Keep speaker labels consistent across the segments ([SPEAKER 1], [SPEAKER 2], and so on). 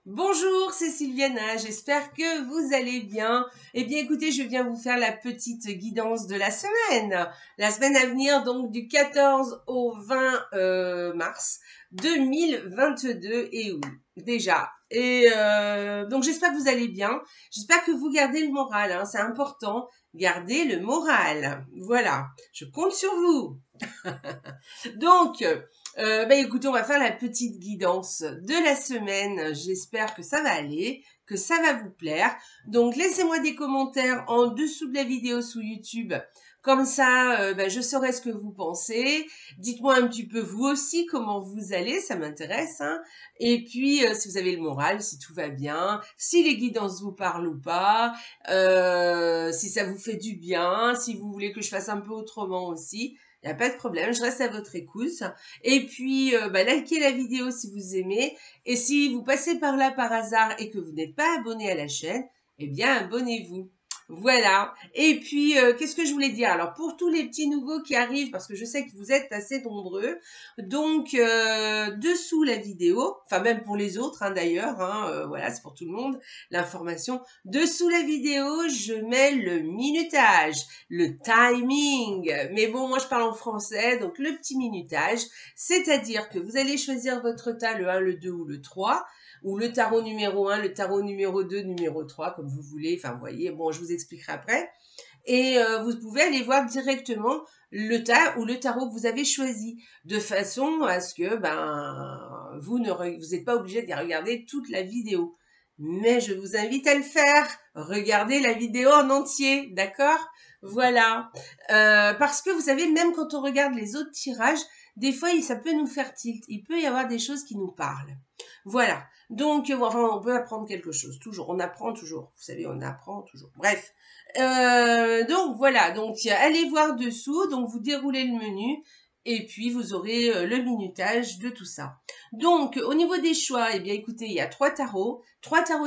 [SPEAKER 1] Bonjour, c'est Sylviana, j'espère que vous allez bien. Eh bien écoutez, je viens vous faire la petite guidance de la semaine. La semaine à venir, donc du 14 au 20 mars 2022. Et oui, déjà. Donc j'espère que vous allez bien. J'espère que vous gardez le moral, hein, c'est important. Gardez le moral. Voilà, je compte sur vous. Donc, écoutez, on va faire la petite guidance de la semaine. J'espère que ça va aller, que ça va vous plaire. Donc, laissez-moi des commentaires en dessous de la vidéo sous YouTube. Comme ça, je saurai ce que vous pensez. Dites-moi un petit peu vous aussi comment vous allez, ça m'intéresse. Hein. Et puis, si vous avez le moral, si tout va bien, si les guidances vous parlent ou pas, si ça vous fait du bien, si vous voulez que je fasse un peu autrement aussi. Il n'y a pas de problème, je reste à votre écoute. Et puis, likez la vidéo si vous aimez. Et si vous passez par là par hasard et que vous n'êtes pas abonné à la chaîne, eh bien, abonnez-vous. Voilà. Et puis, qu'est-ce que je voulais dire? Alors, pour tous les petits nouveaux qui arrivent, parce que je sais que vous êtes assez nombreux, donc, dessous la vidéo, enfin même pour les autres hein, d'ailleurs, voilà, c'est pour tout le monde, l'information. Dessous la vidéo, je mets le minutage, le timing. Mais bon, moi je parle en français, donc le petit minutage, c'est-à-dire que vous allez choisir votre tas, le 1, le 2 ou le 3, ou le tarot numéro 1, le tarot numéro 2, numéro 3, comme vous voulez. Enfin, vous voyez, bon, je vous expliquerai après. Et vous pouvez aller voir directement le tas ou le tarot que vous avez choisi, de façon à ce que vous n'êtes pas obligé de regarder toute la vidéo. Mais je vous invite à le faire. Regardez la vidéo en entier, d'accord? Voilà. Parce que vous savez, même quand on regarde les autres tirages, des fois, ça peut nous faire tilt. Il peut y avoir des choses qui nous parlent. Voilà. Donc, on peut apprendre quelque chose. Toujours. On apprend toujours. Vous savez, on apprend toujours. Bref. Donc, voilà. Donc, allez voir dessous. Donc, vous déroulez le menu. Et puis, vous aurez le minutage de tout ça. Donc, au niveau des choix, eh bien, écoutez, il y a trois tarots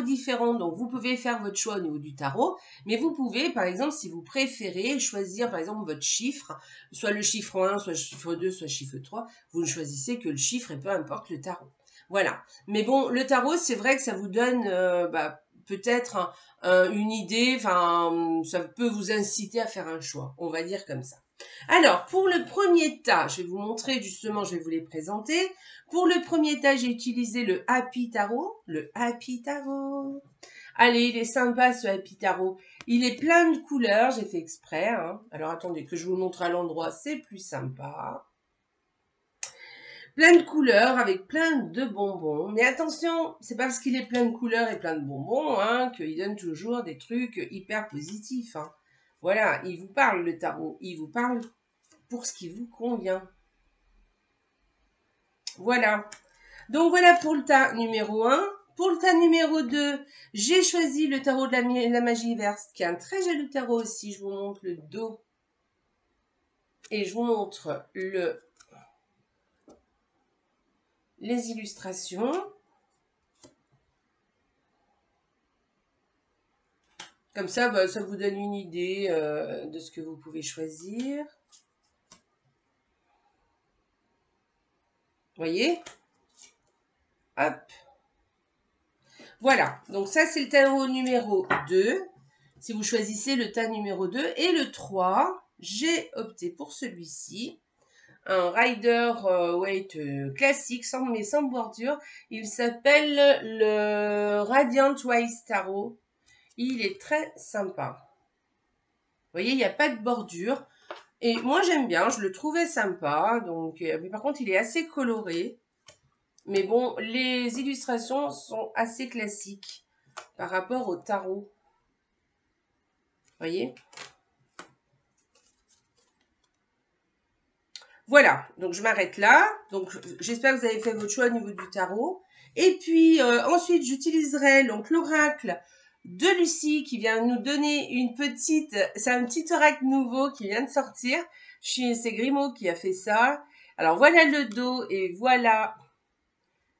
[SPEAKER 1] différents. Donc, vous pouvez faire votre choix au niveau du tarot. Mais vous pouvez, par exemple, si vous préférez, choisir, par exemple, votre chiffre. Soit le chiffre 1, soit le chiffre 2, soit le chiffre 3. Vous ne choisissez que le chiffre et peu importe le tarot. Voilà. Mais bon, le tarot, c'est vrai que ça vous donne peut-être une idée, enfin, ça peut vous inciter à faire un choix, on va dire comme ça. Alors, pour le premier tas, je vais vous montrer justement, je vais vous les présenter. Pour le premier tas, j'ai utilisé le Happy Tarot. Le Happy Tarot. Allez, il est sympa ce Happy Tarot. Il est plein de couleurs, j'ai fait exprès. Hein. Alors, attendez, que je vous le montre à l'endroit, c'est plus sympa. Plein de couleurs avec plein de bonbons. Mais attention, c'est pas parce qu'il est plein de couleurs et plein de bonbons hein, qu'il donne toujours des trucs hyper positifs. Hein. Voilà, il vous parle le tarot. Il vous parle pour ce qui vous convient. Voilà. Donc voilà pour le tas numéro 1. Pour le tas numéro 2, j'ai choisi le tarot de la magie verte, qui est un très joli tarot aussi. Je vous montre le dos. Et je vous montre les illustrations. Comme ça, ça vous donne une idée de ce que vous pouvez choisir. Voyez? Hop. Voilà. Donc ça, c'est le tarot numéro 2. Si vous choisissez le tas numéro 2. Et le 3, j'ai opté pour celui-ci. Un Rider Waite classique, mais sans bordure. Il s'appelle le Radiant White Tarot. Il est très sympa. Vous voyez, il n'y a pas de bordure. Et moi, j'aime bien. Je le trouvais sympa. Donc, mais par contre, il est assez coloré. Mais bon, les illustrations sont assez classiques par rapport au tarot. Voyez? Voilà, donc je m'arrête là. Donc j'espère que vous avez fait votre choix au niveau du tarot. Et puis ensuite, j'utiliserai donc l'oracle de Lucie qui vient nous donner une petite... C'est un petit oracle nouveau qui vient de sortir. C'est Grimaud qui a fait ça. Alors voilà le dos et voilà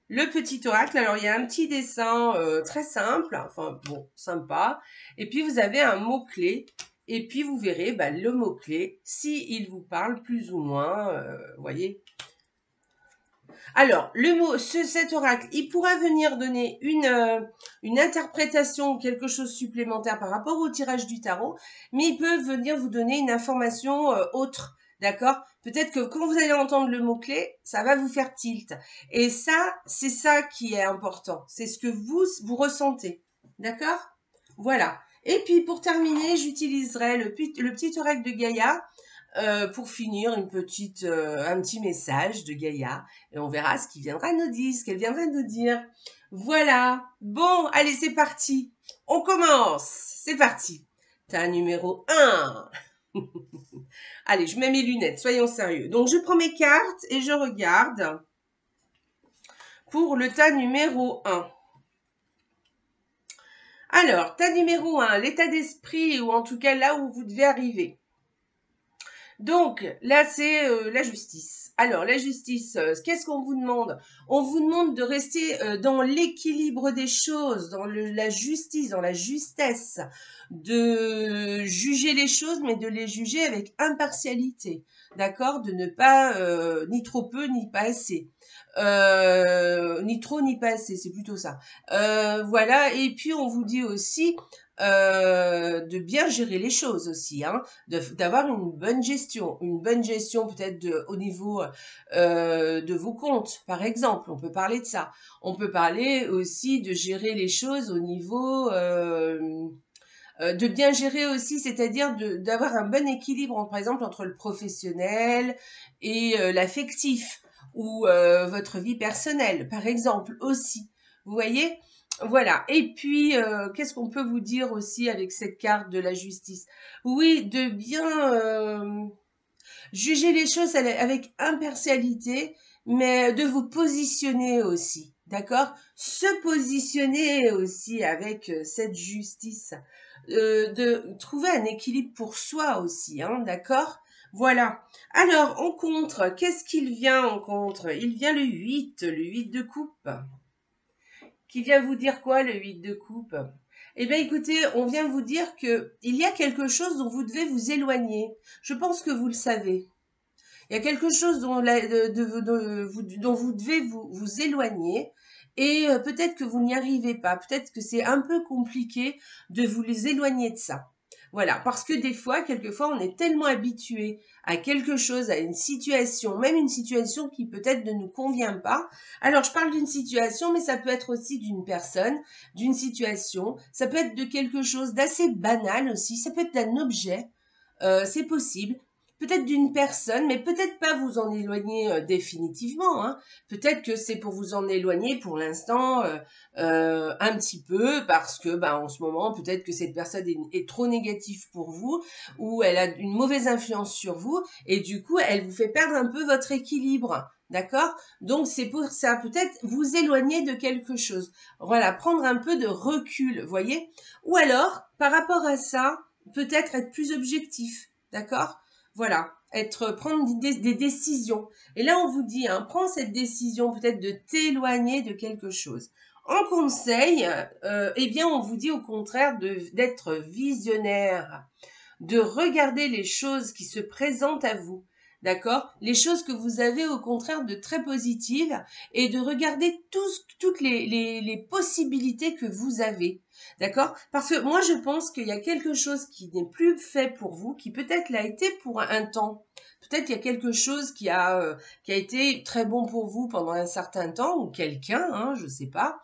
[SPEAKER 1] le petit oracle. Alors, il y a un petit dessin très simple, enfin, bon, sympa. Et puis, vous avez un mot-clé. Et puis, vous verrez le mot-clé, s'il vous parle plus ou moins, voyez. Alors, le mot, cet oracle, il pourra venir donner une interprétation ou quelque chose supplémentaire par rapport au tirage du tarot, mais il peut venir vous donner une information autre, d'accord? Peut-être que quand vous allez entendre le mot-clé, ça va vous faire tilt. Et ça, c'est ça qui est important. C'est ce que vous ressentez, d'accord? Voilà. Et puis, pour terminer, j'utiliserai le petit oracle de Gaïa pour finir, un petit message de Gaïa et on verra ce qu'elle viendra nous dire. Voilà. Bon, allez, c'est parti. On commence. C'est parti. Tas numéro 1. Allez, je mets mes lunettes, soyons sérieux. Donc, je prends mes cartes et je regarde pour le tas numéro 1. Alors, tas numéro 1, l'état d'esprit ou en tout cas là où vous devez arriver. Donc, là, c'est la justice. Alors, la justice, qu'est-ce qu'on vous demande? On vous demande de rester dans l'équilibre des choses, dans la justice, dans la justesse, de juger les choses, mais de les juger avec impartialité, d'accord? De ne pas, ni trop peu, ni pas assez. Ni trop, ni pas assez, c'est plutôt ça. Voilà, et puis on vous dit aussi de bien gérer les choses aussi, hein, d'avoir une bonne gestion peut-être au niveau de vos comptes, par exemple, on peut parler de ça. On peut parler aussi de gérer les choses au niveau de bien gérer aussi, c'est-à-dire d'avoir un bon équilibre, par exemple, entre le professionnel et l'affectif ou votre vie personnelle, par exemple, aussi. Vous voyez? Voilà. Et puis, qu'est-ce qu'on peut vous dire aussi avec cette carte de la justice? Oui, de bien juger les choses avec impartialité, mais de vous positionner aussi. D'accord? Se positionner aussi avec cette justice. De trouver un équilibre pour soi aussi, hein, d'accord? Voilà. Alors, en contre, qu'est-ce qu'il vient en contre? Il vient le 8 de coupe. Qui vient vous dire quoi, le 8 de coupe? Eh bien, écoutez, on vient vous dire que il y a quelque chose dont vous devez vous éloigner. Je pense que vous le savez. Il y a quelque chose dont vous devez vous éloigner et peut-être que vous n'y arrivez pas. Peut-être que c'est un peu compliqué de vous les éloigner de ça. Voilà, parce que quelquefois, on est tellement habitué à quelque chose, à une situation, même une situation qui peut-être ne nous convient pas. Alors, je parle d'une situation, mais ça peut être aussi d'une personne, d'une situation. Ça peut être de quelque chose d'assez banal aussi. Ça peut être d'un objet. C'est possible peut-être d'une personne, mais peut-être pas vous en éloigner définitivement, hein. Peut-être que c'est pour vous en éloigner pour l'instant un petit peu parce que en ce moment peut-être que cette personne est trop négative pour vous ou elle a une mauvaise influence sur vous et du coup elle vous fait perdre un peu votre équilibre. D'accord? Donc c'est pour ça, peut-être vous éloigner de quelque chose. Voilà, prendre un peu de recul, voyez? Ou alors, par rapport à ça, peut-être être plus objectif. D'accord? Voilà, prendre des décisions. Et là, on vous dit, hein, prends cette décision peut-être de t'éloigner de quelque chose. En conseil, eh bien, on vous dit au contraire d'être visionnaire, de regarder les choses qui se présentent à vous. D'accord? Les choses que vous avez au contraire de très positives et de regarder toutes les possibilités que vous avez. D'accord? Parce que moi, je pense qu'il y a quelque chose qui n'est plus fait pour vous, qui peut-être l'a été pour un temps. Peut-être qu'il y a quelque chose qui a été très bon pour vous pendant un certain temps, ou quelqu'un, hein, je sais pas.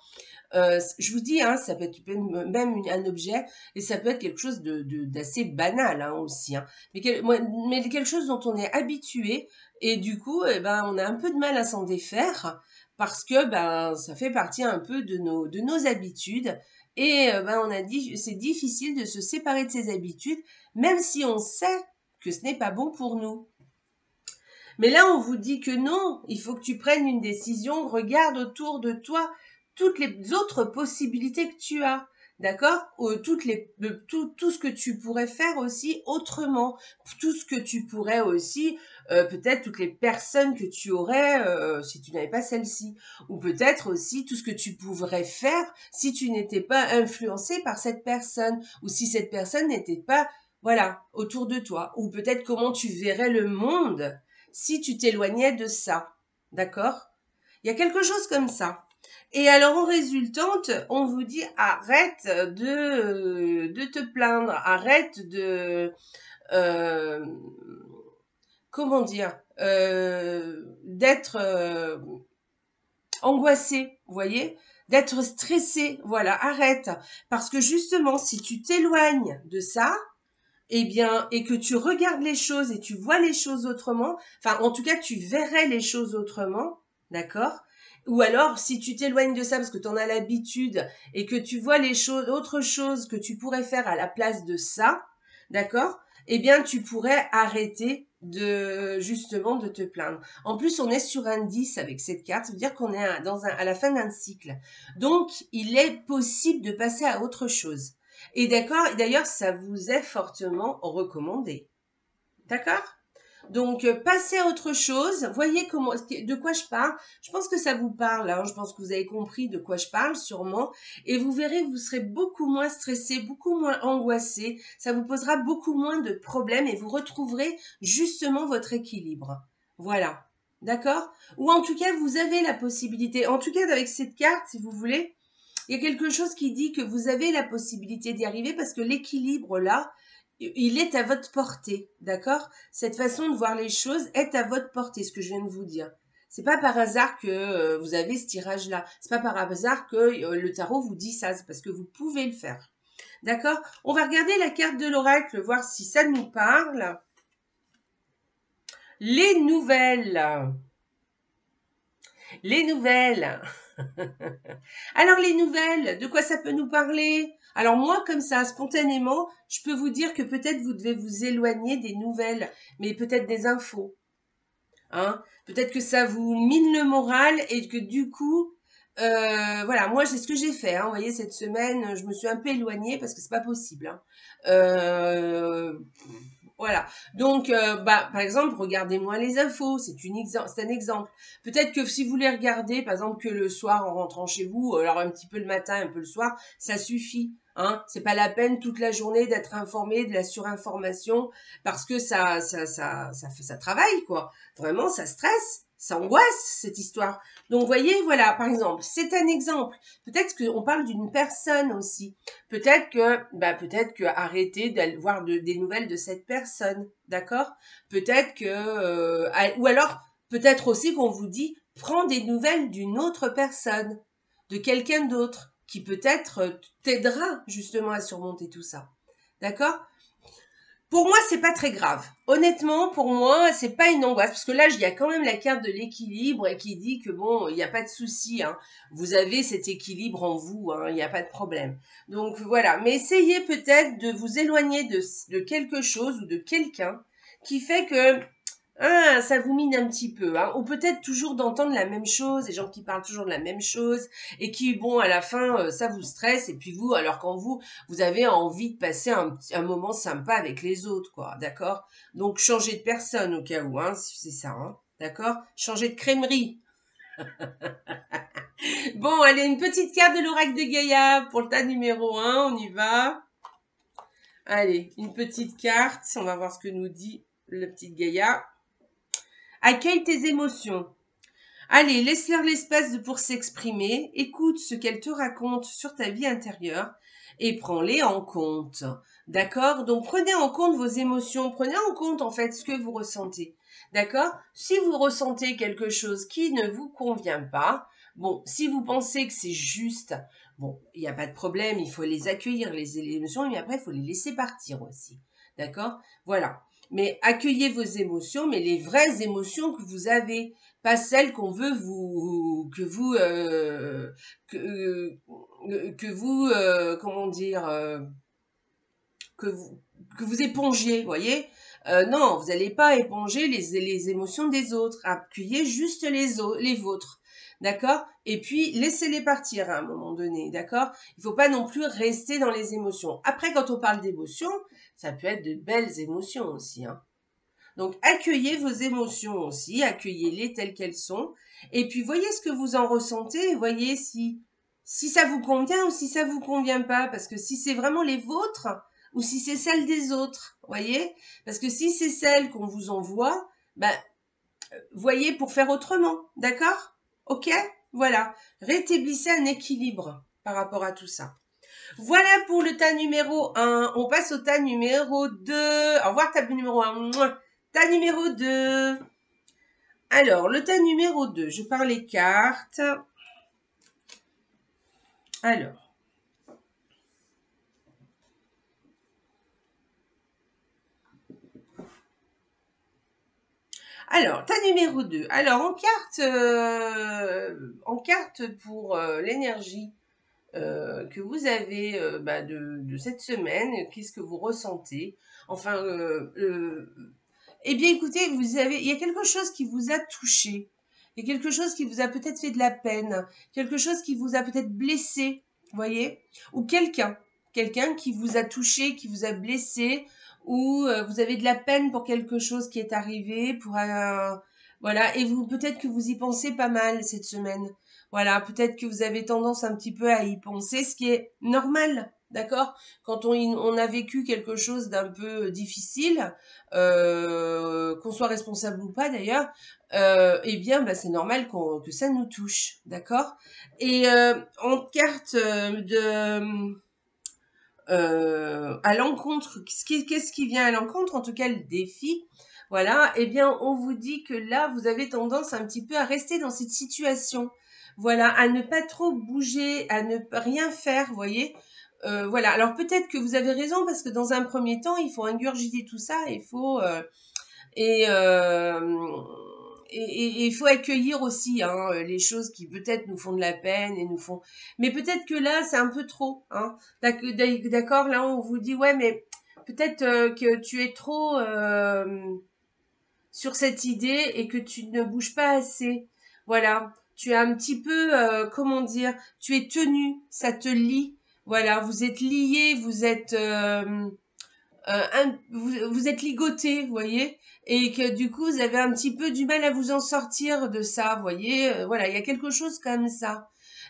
[SPEAKER 1] Je vous dis, hein, ça peut être même un objet, et ça peut être quelque chose d'assez banal hein, aussi. Hein. Mais quelque chose dont on est habitué, et du coup, on a un peu de mal à s'en défaire, parce que ça fait partie un peu de nos habitudes. Et on a dit, c'est difficile de se séparer de ses habitudes, même si on sait que ce n'est pas bon pour nous. Mais là, on vous dit que non, il faut que tu prennes une décision, regarde autour de toi toutes les autres possibilités que tu as. D'accord? Tout ce que tu pourrais faire aussi autrement. Tout ce que tu pourrais aussi, peut-être toutes les personnes que tu aurais si tu n'avais pas celle-ci. Ou peut-être aussi tout ce que tu pourrais faire si tu n'étais pas influencé par cette personne. Ou si cette personne n'était pas, voilà, autour de toi. Ou peut-être comment tu verrais le monde si tu t'éloignais de ça. D'accord? Il y a quelque chose comme ça. Et alors, en résultante, on vous dit arrête de te plaindre, arrête de... euh, comment dire d'être angoissé, vous voyez, d'être stressé, voilà, arrête. Parce que justement, si tu t'éloignes de ça, eh bien, et que tu regardes les choses et tu vois les choses autrement, enfin, en tout cas, tu verrais les choses autrement, d'accord? Ou alors, si tu t'éloignes de ça parce que tu en as l'habitude et que tu vois les choses, autre chose que tu pourrais faire à la place de ça, d'accord? Eh bien, tu pourrais arrêter justement de te plaindre. En plus, on est sur un 10 avec cette carte, ça veut dire qu'on est à la fin d'un cycle. Donc, il est possible de passer à autre chose. Et d'accord, d'ailleurs, ça vous est fortement recommandé. D'accord? Donc, passez à autre chose. Voyez de quoi je parle. Je pense que ça vous parle. Hein. Je pense que vous avez compris de quoi je parle, sûrement. Et vous verrez, vous serez beaucoup moins stressé, beaucoup moins angoissé. Ça vous posera beaucoup moins de problèmes et vous retrouverez justement votre équilibre. Voilà. D'accord? Ou en tout cas, vous avez la possibilité. En tout cas, avec cette carte, si vous voulez, il y a quelque chose qui dit que vous avez la possibilité d'y arriver parce que l'équilibre là, il est à votre portée, d'accord? Cette façon de voir les choses est à votre portée, ce que je viens de vous dire. C'est pas par hasard que vous avez ce tirage-là. C'est pas par hasard que le tarot vous dit ça. C'est parce que vous pouvez le faire. D'accord? On va regarder la carte de l'oracle, voir si ça nous parle. Les nouvelles. Les nouvelles. Alors les nouvelles, de quoi ça peut nous parler? Alors moi, comme ça, spontanément, je peux vous dire que peut-être vous devez vous éloigner des nouvelles, mais peut-être des infos. Hein? Peut-être que ça vous mine le moral et que du coup, voilà, moi c'est ce que j'ai fait. Hein, vous voyez, cette semaine, je me suis un peu éloignée parce que c'est pas possible. Hein. Voilà. Donc, par exemple, regardez moins les infos. C'est un exemple. Peut-être que si vous les regardez, par exemple, que le soir en rentrant chez vous, alors un petit peu le matin, un peu le soir, ça suffit. Hein. C'est pas la peine toute la journée d'être informé de la surinformation parce que ça travaille quoi. Vraiment, ça stresse, ça angoisse cette histoire. Donc, voyez, voilà, par exemple, c'est un exemple. Peut-être qu'on parle d'une personne aussi. Peut-être que arrêter d'aller voir des nouvelles de cette personne, d'accord? Peut-être que ou alors peut-être aussi qu'on vous dit prends des nouvelles d'une autre personne, de quelqu'un d'autre qui peut-être t'aidera justement à surmonter tout ça. D'accord? Pour moi, c'est pas très grave. Honnêtement, pour moi, c'est pas une angoisse parce que là, il y a quand même la carte de l'équilibre et qui dit que bon, il n'y a pas de souci. Hein. Vous avez cet équilibre en vous, hein, il n'y a pas de problème. Donc voilà. Mais essayez peut-être de vous éloigner de quelque chose ou de quelqu'un qui fait que ça vous mine un petit peu, hein. Ou peut-être toujours d'entendre la même chose, des gens qui parlent toujours de la même chose et qui, bon, à la fin, ça vous stresse. Et puis vous, alors quand vous avez envie de passer un moment sympa avec les autres, quoi, d'accord? Donc changez de personne au cas où, hein, si c'est ça, hein, d'accord? Changez de crèmerie. Bon, allez, une petite carte de l'oracle de Gaïa pour le tas numéro 1, on y va. Allez, une petite carte, on va voir ce que nous dit la petite Gaïa. Accueille tes émotions. Allez, laisse-leur l'espace pour s'exprimer, écoute ce qu'elles te racontent sur ta vie intérieure et prends-les en compte. D'accord? Donc prenez en compte vos émotions, prenez en compte en fait ce que vous ressentez. D'accord? Si vous ressentez quelque chose qui ne vous convient pas, bon, si vous pensez que c'est juste, bon, il n'y a pas de problème, il faut les accueillir, les émotions, mais après, il faut les laisser partir aussi. D'accord? Voilà. Mais accueillez vos émotions, mais les vraies émotions que vous avez, pas celles qu'on veut comment dire, que vous épongiez, voyez. Non, vous n'allez pas éponger les émotions des autres. Accueillez juste les vôtres. D'accord? Et puis, laissez-les partir à un moment donné. D'accord? Il ne faut pas non plus rester dans les émotions. Après, quand on parle d'émotions, ça peut être de belles émotions aussi. Hein. Donc, accueillez vos émotions aussi. Accueillez-les telles qu'elles sont. Et puis, voyez ce que vous en ressentez. Voyez si ça vous convient ou si ça vous convient pas. Parce que si c'est vraiment les vôtres, ou si c'est celle des autres, voyez? Parce que si c'est celle qu'on vous envoie, voyez pour faire autrement, d'accord? Ok? Voilà. Rétablissez un équilibre par rapport à tout ça. Voilà pour le tas numéro 1. On passe au tas numéro 2. Au revoir, tas numéro 1. Tas numéro 2. Alors, le tas numéro 2. Je pars les cartes. Alors. Alors, tas numéro 2. Alors, en carte pour l'énergie que vous avez de cette semaine, qu'est-ce que vous ressentez? Enfin, eh bien, écoutez, il y a quelque chose qui vous a touché. Il y a quelque chose qui vous a peut-être fait de la peine. Quelque chose qui vous a peut-être blessé, voyez? Ou quelqu'un qui vous a touché, qui vous a blessé, ou vous avez de la peine pour quelque chose qui est arrivé, voilà, et vous peut-être que vous y pensez pas mal cette semaine. Voilà, peut-être que vous avez tendance un petit peu à y penser, ce qui est normal, d'accord? Quand on a vécu quelque chose d'un peu difficile, qu'on soit responsable ou pas d'ailleurs, eh bien, c'est normal que ça nous touche, d'accord? Et en carte à l'encontre, qu'est-ce qui vient à l'encontre, en tout cas le défi, voilà, eh bien, on vous dit que là, vous avez tendance un petit peu à rester dans cette situation, voilà, à ne pas trop bouger, à ne rien faire, vous voyez. Voilà, alors peut-être que vous avez raison, parce que dans un premier temps, il faut ingurgiter tout ça, et, euh, et il faut accueillir aussi les choses qui peut-être nous font de la peine et nous font. Mais peut-être que là, c'est un peu trop. Hein. D'accord, là, on vous dit, ouais, mais peut-être que tu es trop sur cette idée et que tu ne bouges pas assez. Voilà, tu es un petit peu, comment dire, tu es tenu, ça te lie. Voilà, vous êtes liés, vous êtes ligoté, vous voyez, et que du coup, vous avez un petit peu du mal à vous en sortir de ça, vous voyez. Voilà, il y a quelque chose comme ça.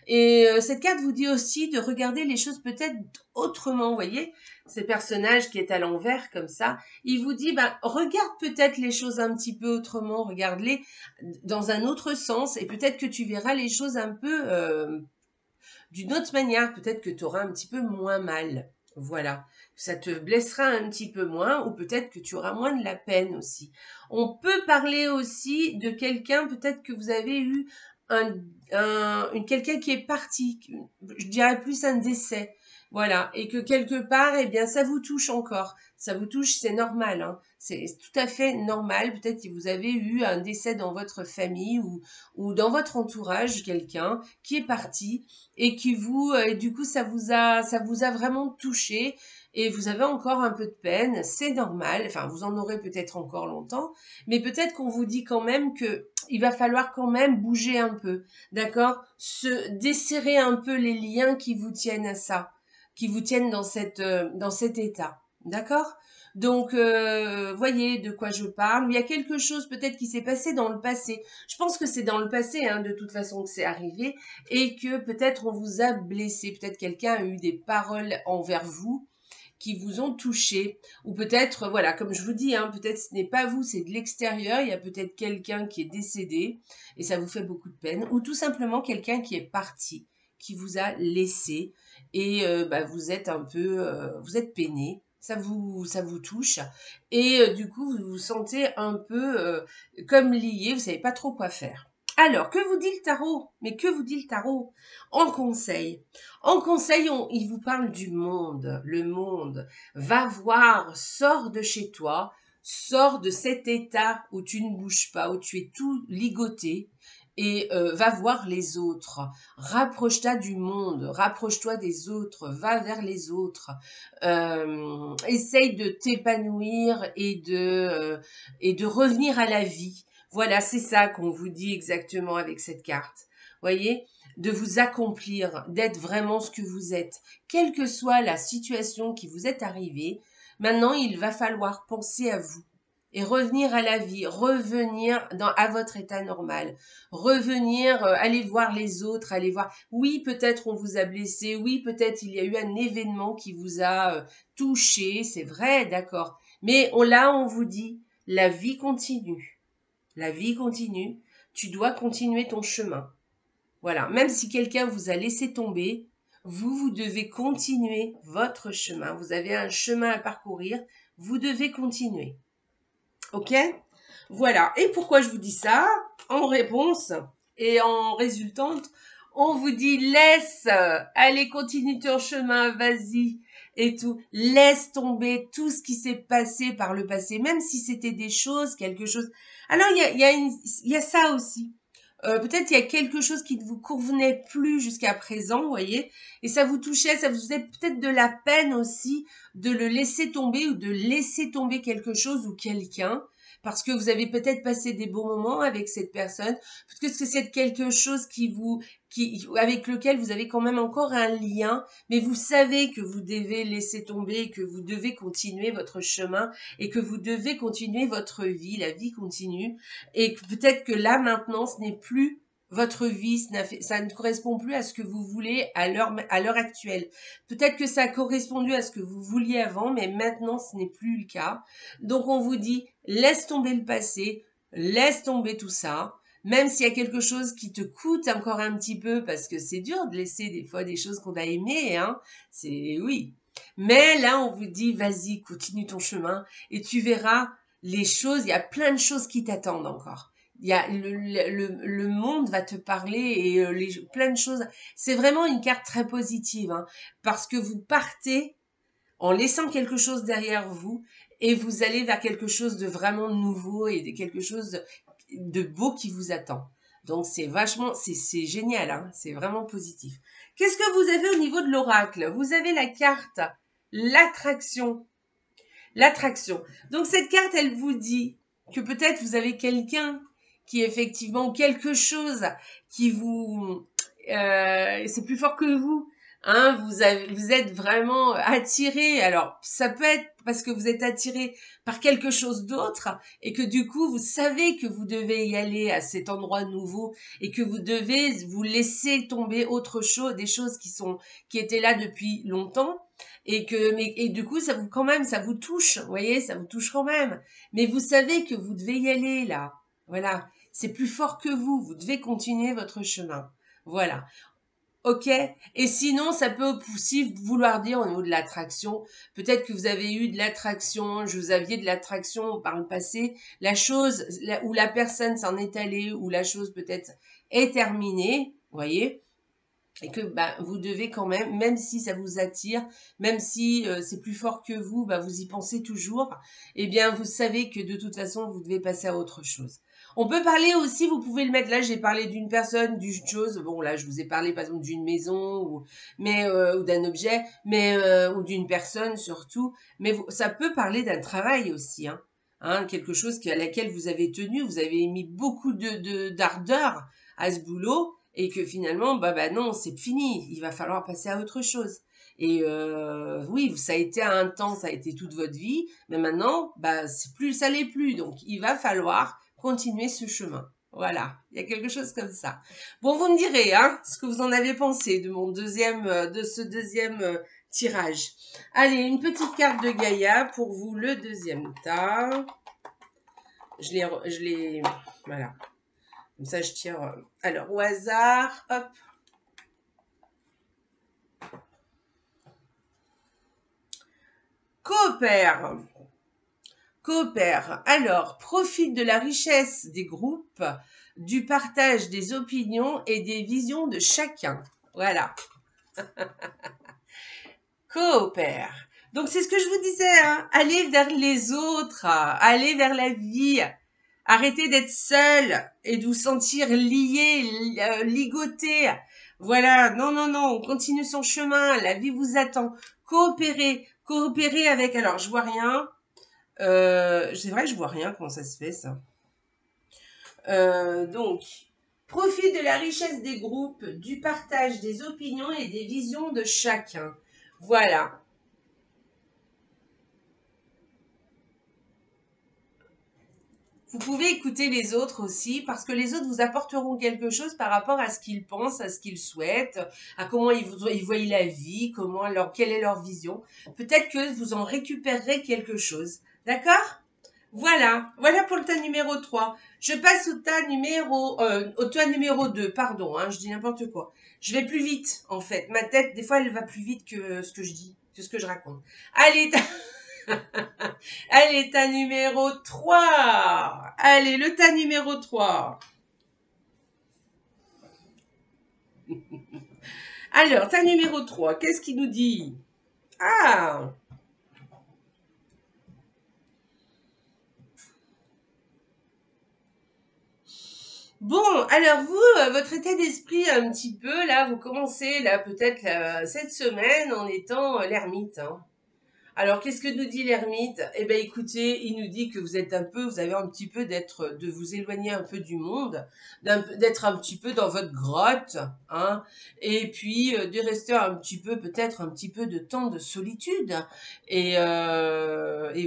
[SPEAKER 1] Et cette carte vous dit aussi de regarder les choses peut-être autrement, vous voyez. Ces personnages qui est à l'envers comme ça, il vous dit, regarde peut-être les choses un petit peu autrement, regarde-les dans un autre sens, et peut-être que tu verras les choses un peu d'une autre manière, peut-être que tu auras un petit peu moins mal. Voilà, ça te blessera un petit peu moins ou peut-être que tu auras moins de la peine aussi. On peut parler aussi de quelqu'un, peut-être que vous avez eu quelqu'un qui est parti, je dirais plus un décès. Voilà, et que quelque part, eh bien, ça vous touche encore. Ça vous touche, c'est normal. Hein. C'est tout à fait normal. Peut-être que vous avez eu un décès dans votre famille ou dans votre entourage, quelqu'un qui est parti et qui du coup ça vous a vraiment touché et vous avez encore un peu de peine, c'est normal, enfin vous en aurez peut-être encore longtemps, mais peut-être qu'on vous dit quand même que il va falloir quand même bouger un peu, d'accord, se desserrer un peu les liens qui vous tiennent à ça, qui vous tiennent dans cet état, d'accord. Donc, voyez de quoi je parle. Il y a quelque chose peut-être qui s'est passé dans le passé. Je pense que c'est dans le passé, hein, de toute façon, que c'est arrivé et que peut-être on vous a blessé, peut-être quelqu'un a eu des paroles envers vous qui vous ont touché, ou peut-être, voilà, comme je vous dis, hein, peut-être ce n'est pas vous, c'est de l'extérieur, il y a peut-être quelqu'un qui est décédé et ça vous fait beaucoup de peine, ou tout simplement quelqu'un qui est parti, qui vous a laissé et vous êtes un peu, vous êtes peiné. Ça vous touche et du coup vous vous sentez un peu comme lié, vous savez pas trop quoi faire. Alors, que vous dit le tarot? Mais que vous dit le tarot? En conseil. En conseil, il vous parle du monde. Le monde. Va voir, sors de chez toi, sors de cet état où tu ne bouges pas, où tu es tout ligoté, et va voir les autres. Rapproche-toi du monde, rapproche-toi des autres, va vers les autres. Essaye de t'épanouir et de revenir à la vie. Voilà, c'est ça qu'on vous dit exactement avec cette carte. Voyez, de vous accomplir, d'être vraiment ce que vous êtes. Quelle que soit la situation qui vous est arrivée, maintenant il va falloir penser à vous et revenir à la vie, revenir à votre état normal, revenir, aller voir les autres, aller voir. Oui, peut-être on vous a blessé, oui, peut-être il y a eu un événement qui vous a touché, c'est vrai, d'accord. Mais là, on vous dit, la vie continue. La vie continue, tu dois continuer ton chemin. Voilà, même si quelqu'un vous a laissé tomber, vous devez continuer votre chemin. Vous avez un chemin à parcourir, vous devez continuer. Ok? Voilà. Et pourquoi je vous dis ça? En réponse et en résultante, on vous dit laisse, allez, continue ton chemin, vas-y et tout. Laisse tomber tout ce qui s'est passé par le passé, même si c'était des choses, quelque chose. Alors, il y a ça aussi. Peut-être il y a quelque chose qui ne vous convenait plus jusqu'à présent, vous voyez, et ça vous touchait, ça vous faisait peut-être de la peine aussi de le laisser tomber ou de laisser tomber quelque chose ou quelqu'un, parce que vous avez peut-être passé des bons moments avec cette personne, parce que c'est quelque chose avec lequel vous avez quand même encore un lien, mais vous savez que vous devez laisser tomber, que vous devez continuer votre chemin et que vous devez continuer votre vie, la vie continue, et peut-être que là maintenant ce n'est plus votre vie, ça ne correspond plus à ce que vous voulez à l'heure actuelle. Peut-être que ça a correspondu à ce que vous vouliez avant, mais maintenant ce n'est plus le cas. Donc on vous dit, laisse tomber le passé, laisse tomber tout ça, même s'il y a quelque chose qui te coûte encore un petit peu, parce que c'est dur de laisser des fois des choses qu'on a aimées, hein, c'est oui. Mais là on vous dit, vas-y, continue ton chemin, et tu verras les choses, il y a plein de choses qui t'attendent encore. Il y a le monde va te parler et plein de choses. C'est vraiment une carte très positive, hein, parce que vous partez en laissant quelque chose derrière vous et vous allez vers quelque chose de vraiment nouveau et de quelque chose de beau qui vous attend. Donc c'est vachement, c'est génial, hein, c'est vraiment positif. Qu'est-ce que vous avez au niveau de l'oracle? Vous avez la carte l'attraction. L'attraction. Donc cette carte, elle vous dit que peut-être vous avez quelqu'un qui effectivement, ou quelque chose qui vous... c'est plus fort que vous. Hein, vous êtes vraiment attiré. Alors, ça peut être parce que vous êtes attiré par quelque chose d'autre et que du coup, vous savez que vous devez y aller à cet endroit nouveau et que vous devez vous laisser tomber autre chose, des choses qui étaient là depuis longtemps et du coup ça vous quand même ça vous touche, vous voyez, ça vous touche quand même, mais vous savez que vous devez y aller là, voilà, c'est plus fort que vous devez continuer votre chemin, voilà. Ok. Et sinon, ça peut aussi vouloir dire au niveau de l'attraction, peut-être que vous avez eu de l'attraction, vous aviez de l'attraction par le passé, la chose où la personne s'en est allée, ou la chose peut-être est terminée, vous voyez, et que bah, vous devez quand même si ça vous attire, même si c'est plus fort que vous, bah, vous y pensez toujours, eh bien vous savez que de toute façon vous devez passer à autre chose. On peut parler aussi, vous pouvez le mettre là, j'ai parlé d'une personne, d'une chose, bon là je vous ai parlé par exemple d'une maison ou d'un objet, mais ou d'une personne surtout, mais ça peut parler d'un travail aussi, hein. Hein, quelque chose à laquelle vous avez tenu, vous avez mis beaucoup d'ardeur à ce boulot, et que finalement, bah non, c'est fini, il va falloir passer à autre chose. Et oui, ça a été un temps, ça a été toute votre vie, mais maintenant, bah c'est plus, ça l'est plus, donc il va falloir continuer ce chemin. Voilà, il y a quelque chose comme ça. Bon, vous me direz, hein, ce que vous en avez pensé de ce deuxième tirage. Allez, une petite carte de Gaïa pour vous, le deuxième tas. Voilà. Comme ça, je tire. Alors, au hasard, hop. Coopère. Coopère. Alors, profite de la richesse des groupes, du partage des opinions et des visions de chacun. Voilà. Coopère. Donc, c'est ce que je vous disais, hein. Allez vers les autres, allez vers la vie. Arrêtez d'être seul et de vous sentir lié, ligoté. Voilà, non, non, non, on continue son chemin, la vie vous attend. Coopérez avec... Alors, je vois rien. C'est vrai, je vois rien, comment ça se fait, ça. Donc, profite de la richesse des groupes, du partage des opinions et des visions de chacun. Voilà. Vous pouvez écouter les autres aussi, parce que les autres vous apporteront quelque chose par rapport à ce qu'ils pensent, à ce qu'ils souhaitent, à comment ils voient la vie, quelle est leur vision. Peut-être que vous en récupérerez quelque chose. D'accord ? Voilà, voilà pour le tas numéro 3. Je passe au tas numéro 2, pardon, hein, je dis n'importe quoi. Je vais plus vite, en fait. Ma tête, des fois, elle va plus vite que ce que je dis, que ce que je raconte. Allez, allez, tas numéro 3. Allez, le tas numéro 3. Alors, tas numéro 3, qu'est-ce qu'il nous dit? Ah, bon, alors vous, votre état d'esprit un petit peu, là, vous commencez, là, peut-être cette semaine en étant l'ermite, hein. Alors, qu'est-ce que nous dit l'ermite? Eh ben, écoutez, il nous dit que vous êtes un peu, vous avez un petit peu de vous éloigner un peu du monde, d'être un petit peu dans votre grotte, hein, et puis de rester un petit peu, peut-être un petit peu de temps de solitude, et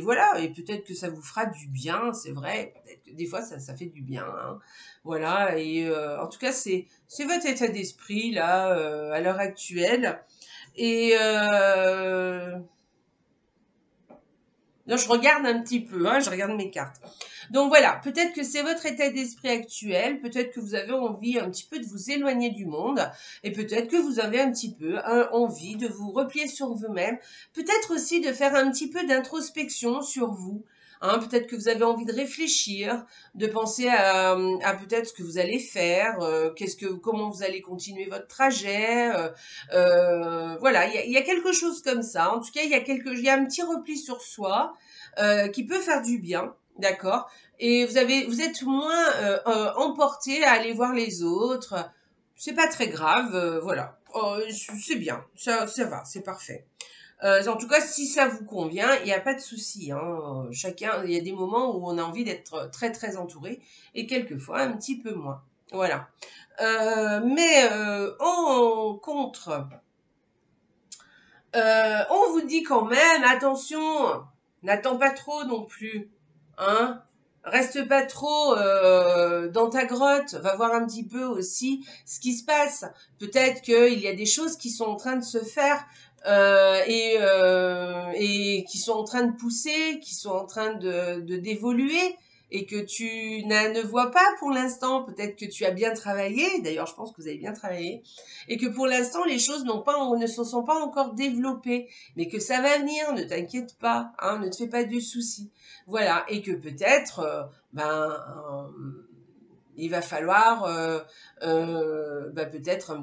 [SPEAKER 1] voilà, et peut-être que ça vous fera du bien, c'est vrai, peut-être que des fois ça fait du bien, hein, voilà, et en tout cas c'est votre état d'esprit là à l'heure actuelle, et non, je regarde un petit peu, hein, je regarde mes cartes. Donc voilà, peut-être que c'est votre état d'esprit actuel, peut-être que vous avez envie un petit peu de vous éloigner du monde, et peut-être que vous avez un petit peu envie de vous replier sur vous-même, peut-être aussi de faire un petit peu d'introspection sur vous. Hein, peut-être que vous avez envie de réfléchir, de penser à peut-être ce que vous allez faire, comment vous allez continuer votre trajet. Voilà, il y a quelque chose comme ça. En tout cas, il y a un petit repli sur soi qui peut faire du bien, d'accord. Et vous êtes moins emporté à aller voir les autres. C'est pas très grave, voilà. C'est bien, ça va, c'est parfait. En tout cas, si ça vous convient, il n'y a pas de souci, hein. Chacun, il y a des moments où on a envie d'être très très entouré et quelquefois un petit peu moins. Voilà. Mais en contre, on vous dit quand même, attention, n'attends pas trop non plus, hein. Reste pas trop dans ta grotte, va voir un petit peu aussi ce qui se passe. Peut-être qu'il y a des choses qui sont en train de se faire et qui sont en train de pousser, qui sont en train de d'évoluer et que ne vois pas pour l'instant. Peut-être que tu as bien travaillé, d'ailleurs je pense que vous avez bien travaillé, et que pour l'instant les choses ne se sont pas encore développées, mais que ça va venir, ne t'inquiète pas, hein, ne te fais pas de soucis. Voilà, et que peut-être, il va falloir peut-être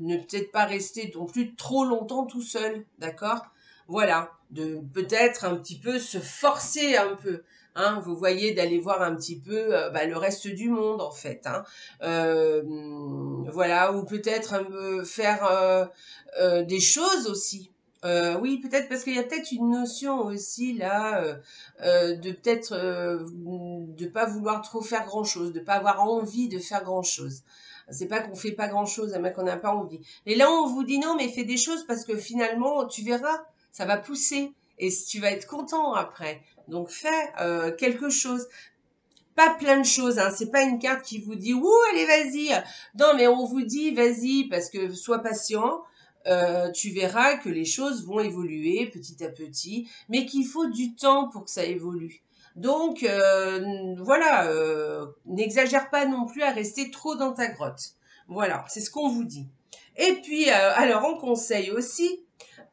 [SPEAKER 1] ne peut-être pas rester non plus trop longtemps tout seul, d'accord? Voilà, de peut-être un petit peu se forcer un peu. Hein, vous voyez, d'aller voir un petit peu le reste du monde en fait, hein. Euh, voilà, ou peut-être faire des choses aussi. Oui, peut-être parce qu'il y a peut-être une notion aussi là de peut-être de pas vouloir trop faire grand-chose, de pas avoir envie de faire grand-chose. C'est pas qu'on fait pas grand-chose, mais qu'on n'a pas envie. Et là, on vous dit non, mais fais des choses parce que finalement, tu verras, ça va pousser et tu vas être content après. Donc fais quelque chose. Pas plein de choses, hein. C'est pas une carte qui vous dit ouh allez vas-y. Non mais on vous dit vas-y parce que sois patient. Tu verras que les choses vont évoluer petit à petit, mais qu'il faut du temps pour que ça évolue. Donc voilà, n'exagère pas non plus à rester trop dans ta grotte. Voilà, c'est ce qu'on vous dit. Et puis alors on conseille aussi,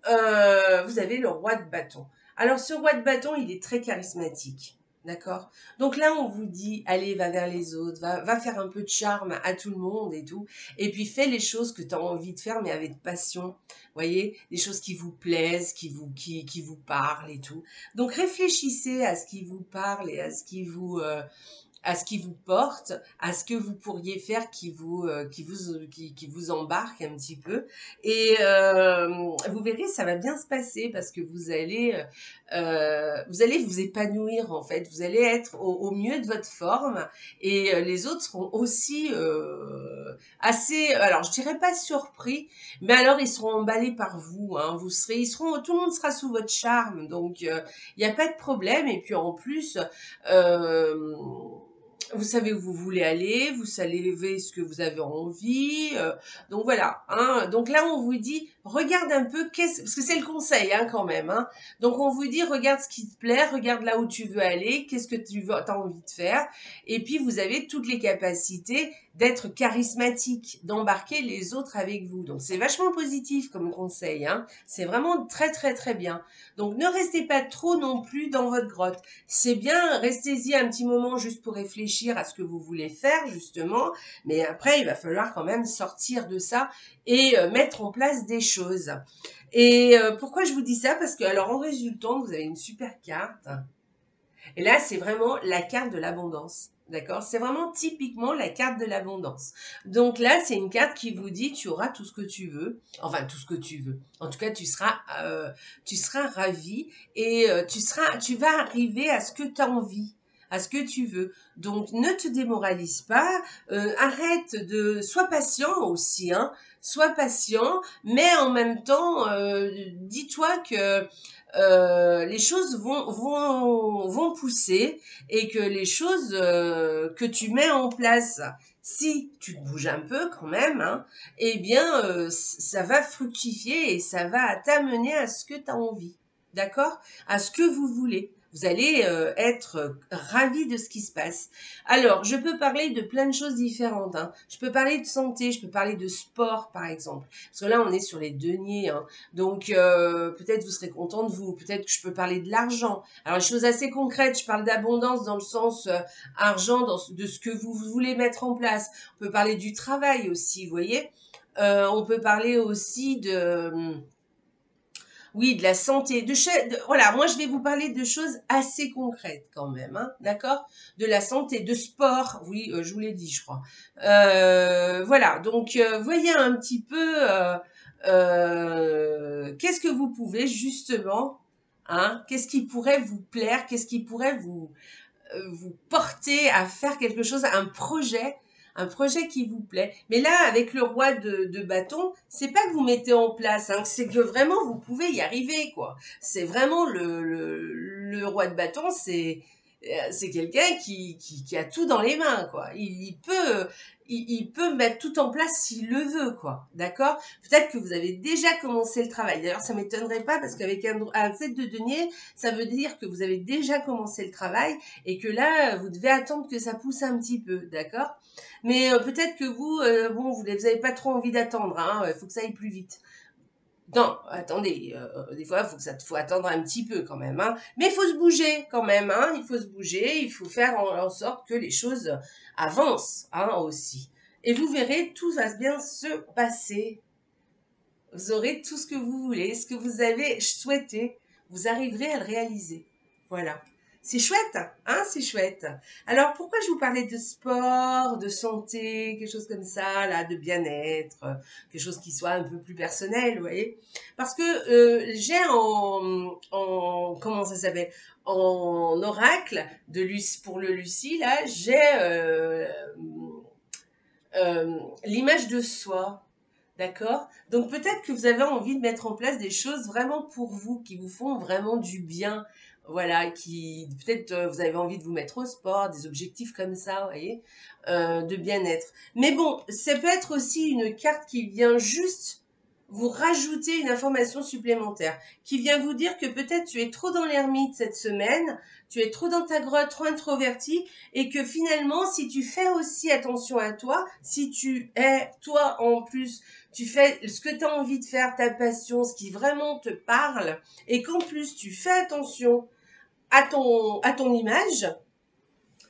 [SPEAKER 1] vous avez le roi de bâton. Alors ce roi de bâton, il est très charismatique. D'accord. Donc là, on vous dit, allez, va vers les autres, va faire un peu de charme à tout le monde et tout. Et puis fais les choses que tu as envie de faire, mais avec passion. Voyez, des choses qui vous plaisent, qui vous parlent et tout. Donc réfléchissez à ce qui vous parle et à ce qui vous porte, à ce que vous pourriez faire qui vous embarque un petit peu. Et vous verrez, ça va bien se passer parce que vous allez vous épanouir en fait. Vous allez être au mieux de votre forme et les autres seront aussi assez, alors je dirais pas surpris, mais alors ils seront emballés par vous. Hein. Tout le monde sera sous votre charme, donc il n'y a pas de problème. Et puis en plus, euh, vous savez où vous voulez aller, vous savez ce que vous avez envie. Donc voilà. Hein. Donc là, on vous dit, regarde un peu, parce que c'est le conseil hein, quand même. Hein. Donc on vous dit, regarde ce qui te plaît, regarde là où tu veux aller, qu'est-ce que tu as envie de faire. Et puis vous avez toutes les capacités d'être charismatique, d'embarquer les autres avec vous. Donc c'est vachement positif comme conseil. Hein. C'est vraiment très très très bien. Donc ne restez pas trop non plus dans votre grotte. C'est bien, restez-y un petit moment juste pour réfléchir à ce que vous voulez faire justement, mais après il va falloir quand même sortir de ça et mettre en place des choses. Et pourquoi je vous dis ça? Parce que alors en résultant, vous avez une super carte. Et là, c'est vraiment la carte de l'abondance. D'accord? C'est vraiment typiquement la carte de l'abondance. Donc là, c'est une carte qui vous dit tu auras tout ce que tu veux. Enfin, tout ce que tu veux. En tout cas, tu seras ravi et tu vas arriver à ce que tu as envie, à ce que tu veux. Donc, ne te démoralise pas. Sois patient aussi, hein. Sois patient, mais en même temps, dis-toi que les choses vont pousser et que les choses que tu mets en place, si tu te bouges un peu quand même, hein, eh bien, ça va fructifier et ça va t'amener à ce que tu as envie, d'accord? À ce que vous voulez. Vous allez être ravis de ce qui se passe. Alors, je peux parler de plein de choses différentes. Hein. Je peux parler de santé, je peux parler de sport, par exemple. Parce que là, on est sur les deniers. Hein. Donc, peut-être vous serez content de vous. Peut-être que je peux parler de l'argent. Alors, les choses assez concrètes, je parle d'abondance dans le sens argent, de ce que vous voulez mettre en place. On peut parler du travail aussi, vous voyez. On peut parler aussi oui, de la santé, voilà, moi je vais vous parler de choses assez concrètes quand même, hein, d'accord? De la santé, de sport, oui, je vous l'ai dit, je crois. Voilà, donc voyez un petit peu qu'est-ce que vous pouvez justement, hein, qu'est-ce qui pourrait vous plaire, qu'est-ce qui pourrait vous porter à faire quelque chose, un projet qui vous plaît. Mais là, avec le roi de bâton, c'est pas que vous mettez en place, hein, c'est que vraiment vous pouvez y arriver, quoi. C'est vraiment le roi de bâton, c'est quelqu'un qui a tout dans les mains, quoi. Il peut mettre tout en place s'il le veut, quoi. D'accord? Peut-être que vous avez déjà commencé le travail. D'ailleurs, ça m'étonnerait pas parce qu'avec un 7 de denier, ça veut dire que vous avez déjà commencé le travail et que là, vous devez attendre que ça pousse un petit peu, d'accord? Mais peut-être que vous, bon, vous n'avez pas trop envie d'attendre, hein, il faut que ça aille plus vite. Non, attendez, des fois, faut attendre un petit peu quand même, hein. Mais il faut se bouger quand même, hein. Il faut se bouger, il faut faire en sorte que les choses avancent, hein, aussi. Et vous verrez, tout va bien se passer. Vous aurez tout ce que vous voulez, ce que vous avez souhaité, vous arriverez à le réaliser. Voilà. C'est chouette, hein, c'est chouette. Alors, pourquoi je vous parlais de sport, de santé, quelque chose comme ça, là, de bien-être, quelque chose qui soit un peu plus personnel, vous voyez? Parce que j'ai comment ça s'appelle? En oracle pour le Lucie, là, j'ai l'image de soi. D'accord? Donc peut-être que vous avez envie de mettre en place des choses vraiment pour vous, qui vous font vraiment du bien. Voilà, qui peut-être vous avez envie de vous mettre au sport, des objectifs comme ça, vous voyez, de bien-être. Mais bon, ça peut être aussi une carte qui vient juste vous rajouter une information supplémentaire, qui vient vous dire que peut-être tu es trop dans l'ermite cette semaine, tu es trop dans ta grotte, trop introverti, et que finalement, si tu fais aussi attention à toi, si tu es, toi en plus, tu fais ce que tu as envie de faire, ta passion, ce qui vraiment te parle, et qu'en plus tu fais attention à ton image,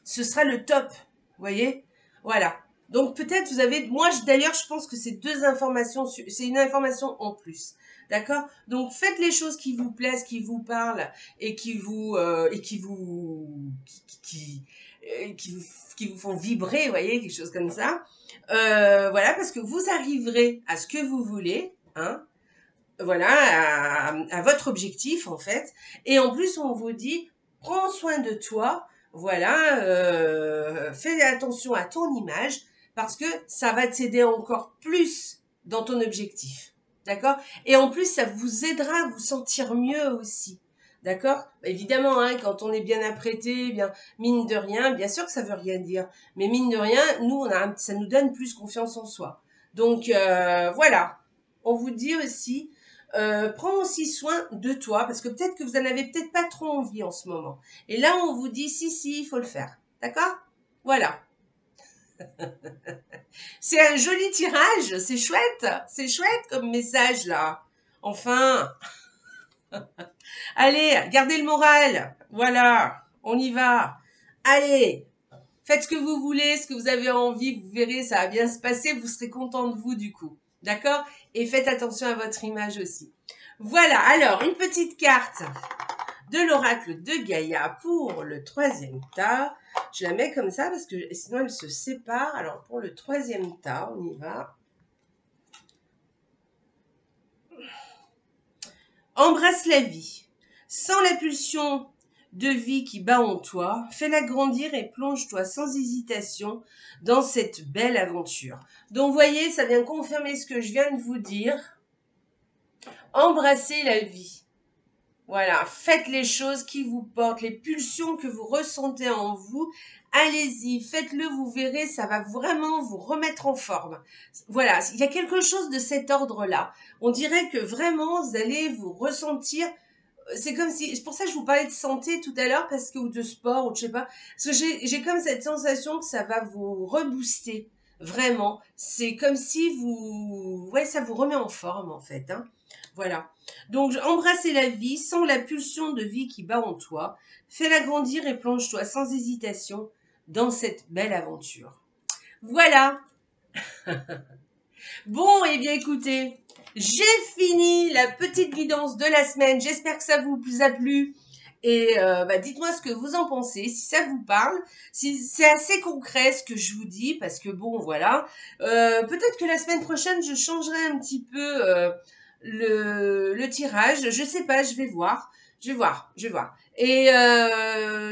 [SPEAKER 1] ce sera le top. Vous voyez? Voilà. Donc peut-être vous avez, d'ailleurs je pense que c'est deux informations, c'est une information en plus. D'accord? Donc faites les choses qui vous plaisent, qui vous parlent et qui vous qui vous font vibrer, vous voyez, quelque chose comme ça. Voilà, parce que vous arriverez à ce que vous voulez, hein, voilà, à votre objectif en fait. Et en plus, on vous dit, prends soin de toi, voilà, fais attention à ton image parce que ça va t'aider encore plus dans ton objectif. D'accord? Et en plus, ça vous aidera à vous sentir mieux aussi. D'accord? Évidemment, hein, quand on est bien apprêté, eh bien mine de rien, bien sûr que ça veut rien dire. Mais mine de rien, nous, ça nous donne plus confiance en soi. Donc voilà. On vous dit aussi, prends aussi soin de toi, parce que peut-être que vous en avez peut-être pas trop envie en ce moment. Et là, on vous dit, si, il faut le faire. D'accord? Voilà. C'est un joli tirage, c'est chouette comme message là. Enfin, allez, gardez le moral. Voilà, on y va. Allez, faites ce que vous voulez, ce que vous avez envie, vous verrez, ça va bien se passer, vous serez content de vous du coup. D'accord? Et faites attention à votre image aussi. Voilà, alors, une petite carte de l'oracle de Gaïa pour le troisième tas. Je la mets comme ça parce que sinon elle se sépare. Alors, pour le troisième tas, on y va. Embrasse la vie. Sans la pulsion de vie qui bat en toi, fais-la grandir et plonge-toi sans hésitation dans cette belle aventure. Donc, vous voyez, ça vient confirmer ce que je viens de vous dire. Embrassez la vie. Voilà, faites les choses qui vous portent, les pulsions que vous ressentez en vous. Allez-y, faites-le, vous verrez, ça va vraiment vous remettre en forme. Voilà, il y a quelque chose de cet ordre-là. On dirait que vraiment, vous allez vous ressentir. C'est comme si, c'est pour ça que je vous parlais de santé tout à l'heure, parce que, ou de sport, ou je sais pas. Parce que j'ai comme cette sensation que ça va vous rebooster. Vraiment. C'est comme si ouais, ça vous remet en forme, en fait, hein. Voilà. Donc, embrasser la vie sans la pulsion de vie qui bat en toi. Fais-la grandir et plonge-toi sans hésitation dans cette belle aventure. Voilà. Bon, eh bien, écoutez, j'ai fini la petite guidance de la semaine. J'espère que ça vous a plu. Et dites-moi ce que vous en pensez, si ça vous parle, si c'est assez concret ce que je vous dis, parce que bon, voilà. Peut-être que la semaine prochaine, je changerai un petit peu le tirage. Je sais pas, je vais voir. Je vais voir. Et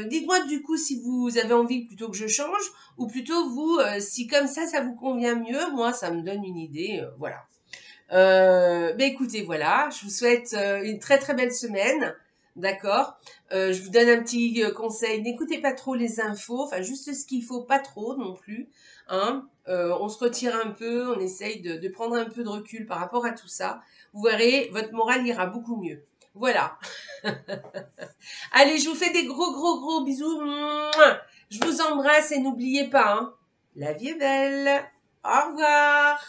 [SPEAKER 1] dites-moi du coup si vous avez envie plutôt que je change, ou plutôt vous, si comme ça vous convient mieux. Moi, ça me donne une idée. Voilà. Écoutez, voilà, je vous souhaite une très très belle semaine, d'accord. Je vous donne un petit conseil, n'écoutez pas trop les infos, enfin juste ce qu'il faut, pas trop non plus, hein. On se retire un peu, on essaye de prendre un peu de recul par rapport à tout ça. Vous verrez, votre morale ira beaucoup mieux. Voilà. Allez, je vous fais des gros bisous. Mouah. Je vous embrasse et n'oubliez pas, hein, la vie est belle. Au revoir.